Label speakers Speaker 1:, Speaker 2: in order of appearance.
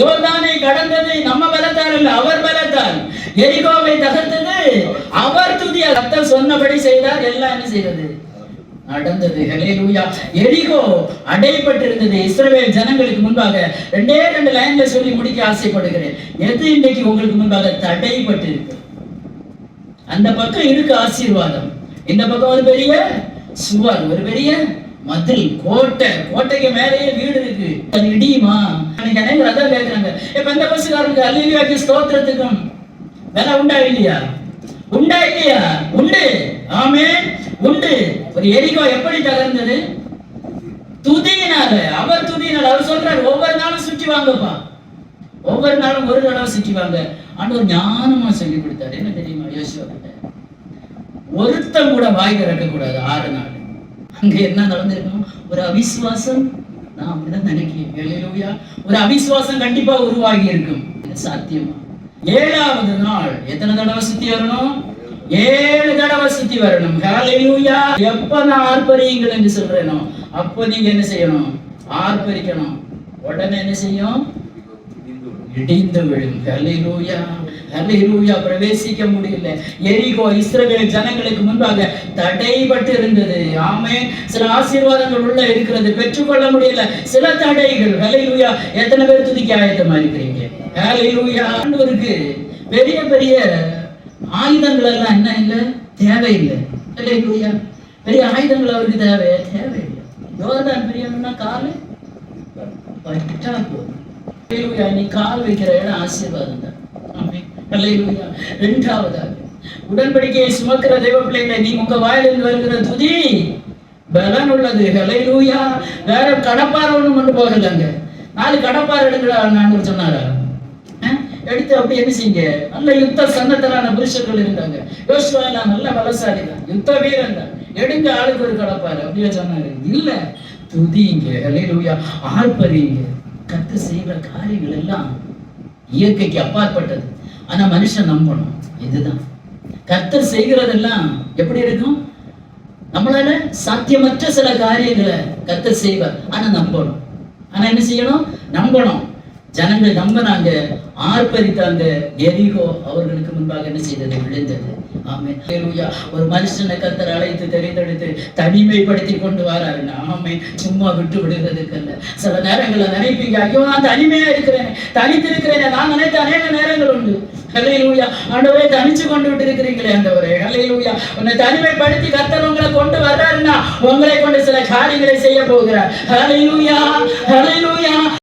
Speaker 1: யோர்தானை கடந்தது நம்ம பலத்தால் அல்ல, அவர் பலத்தால். எரிகோவை தகர்த்தது அவர் துதியா. கர்த்தர் சொன்னபடி செய்தார், எல்லாம் என்ன செய்தது? நடந்தது. ஹல்லேலூயா. எரிகோ அடைபட்டிருந்தது இஸ்ரவேல் ஜனங்களுக்கு முன்பாக. ரெண்டே ரெண்டு லைன்ல சொல்லி முடிக்க ஆசைப்படுகிறேன். எது இன்னைக்கு உங்களுக்கு முன்பாக தடைபட்டு இருக்கு? அந்த பக்கம் இருக்கு ஆசீர்வாதம், இந்த பக்கம் ஒரு பெரிய சுவர், ஒரு பெரிய மதில், கோட்டை. கோட்டைக்கு மேலேயே வீடு இருக்கு. அது இடியுமா? அன்னைக்கு அனைவரும் அதான் கேட்கிறாங்க. இப்ப இந்த பஸ்ஸுக்காரனுக்கு அல்லேலூயாக்கு ஸ்தோத்திரத்துக்கும் வேலை உண்டா இல்லையா? உண்டா இல்லையா? உண்டு. ஆமென், உண்டு. ஒரு எரிகோ எப்படி தகர்ந்தது? துதியினால. அவர் துதியினால. அவர் சொல்றாரு, ஒவ்வொரு நாளும் சுற்றி வாங்கப்பா, ஒவ்வொரு நாளும் ஒரு தடவை சுற்றி வாங்க. ஆண்டவர் ஞானமா சொல்லி கொடுத்தாரு. என்ன தெரியுமா? யோசிச்சு ஒருத்தம் கூட வாய் திறக்க கூடாது 6 நாள். அங்க என்ன நடந்திருக்கும்? ஒரு அவிசுவாசம். நான் அப்படிதான் நினைக்கிறேன். ஹல்லேலூயா. ஒரு அவிசுவாசம் கண்டிப்பா உருவாகி இருக்கும். இது சாத்தியமா? 7வது நாள் எத்தனை தடவை சுத்தி வரணும்? 7 தடவை சுத்தி வரணும். ஹல்லேலூயா. எப்ப நான் ஆர்ப்பரியுங்கள் என்று சொல்றேனோ அப்போ நீங்க என்ன செய்யணும்? ஆர்ப்பரிக்கணும். உடனே என்ன செய்யும்? இடிந்து விழும். ஹல்லேலூயா. ஹல்லேலூயா. பிரவேசிக்க முடியல. எரிகோ இஸ்ரவேல் ஜனங்களுக்கு முன்பாக தடைபட்டு இருந்தது. ஆமென். சில ஆசீர்வாதங்கள் உள்ள இருக்கிறது, பெற்றுக்கொள்ள முடியல. சில தடைகள். ஹல்லேலூயா. எத்தனை பேர் துதிக்க ஆயத்தமா இருக்கிறீங்க? ஹல்லேலூயா. ஆண்டவருக்கு பெரிய பெரிய ஆயுதங்கள் எல்லாம் என்ன இல்லை, தேவையில்லை. ஹல்லேலூயா. பெரிய ஆயுதங்கள் அவருக்கு தேவையில்லை. யோர்தான் பெரியவன்னா காலு பட்டா போதும். ஹல்லேலூயா. நீ கால் வைக்கிற இடம் ஆசீர்வாதம் தான். ஆமென். ஹல்லேலூயா. 2வதாக உடன்படிக்கையை சுமக்கிற தெய்வ பிள்ளைகளை, நீ உங்க வாயிலிருந்து வருகிற துதி பலன் உள்ளது. ஹல்லேலூயா. வேற கடப்பாறை ஒண்ணும் கொண்டு போகலங்க. 4 கடப்பாறை எடுக்கடா நான் சொன்னாரா? எடுத்து அப்படி என்ன செய்யுங்க? நல்ல யுத்த சன்னத்தரான புருஷர்கள் இருந்தாங்க. யோசுவா எல்லாம் நல்ல பலசாலி தான், யுத்த வீரன் தான். எடுங்க ஆளுக்கு ஒரு கடப்பாரு அப்படியே சொன்னாரு. இல்ல, துதிங்க. ஹல்லேலூயா. ஆர்ப்பரிங்க. கர்த்தர் செய்கிற காரியங்கள் எல்லாம் இயற்கைக்கு அப்பாற்பட்டது. ஆனா மனுஷன் நம்பணும். இதுதான் கர்த்தர் செய்கிறதெல்லாம் எப்படி இருக்கும்? நம்மளால சாத்தியமற்ற சில காரியங்களை கர்த்தர் செய்வார். ஆனா நம்பணும். ஆனா என்ன செய்யணும்? நம்பணும். ஜனங்கள் நம்பினாங்க, ஆர்ப்பரித்தாங்க. எரிகோ அவர்களுக்கு முன்பாக என்ன செய்தது? விழுந்தது. ஆமென். ஹல்லேலூயா. ஒரு மனுஷனை கர்த்தர் அழைத்து தெரிந்தெடுத்து தனிமைப்படுத்தி கொண்டு வராருன்னா, ஆமென், சும்மா விட்டு விடுகிறதுக்கு அல்ல. சில நேரங்களில் நினைப்பீங்க, ஐயோ நான் தனிமையா இருக்கிறேன், தனித்திருக்கிறேன். நான் நினைத்த அநேக நேரங்கள் உண்டு. ஹல்லேலூயா. ஆண்டவரே, தனிச்சு கொண்டு விட்டு இருக்கிறீங்களே ஆண்டவரே. ஹல்லேலூயா. உன்னை தனிமைப்படுத்தி கர்த்தர் உங்களை கொண்டு வர்றாருன்னா உங்களை கொண்டு சில காரியங்களை செய்ய போகிறார். ஹல்லேலூயா. ஹல்லேலூயா.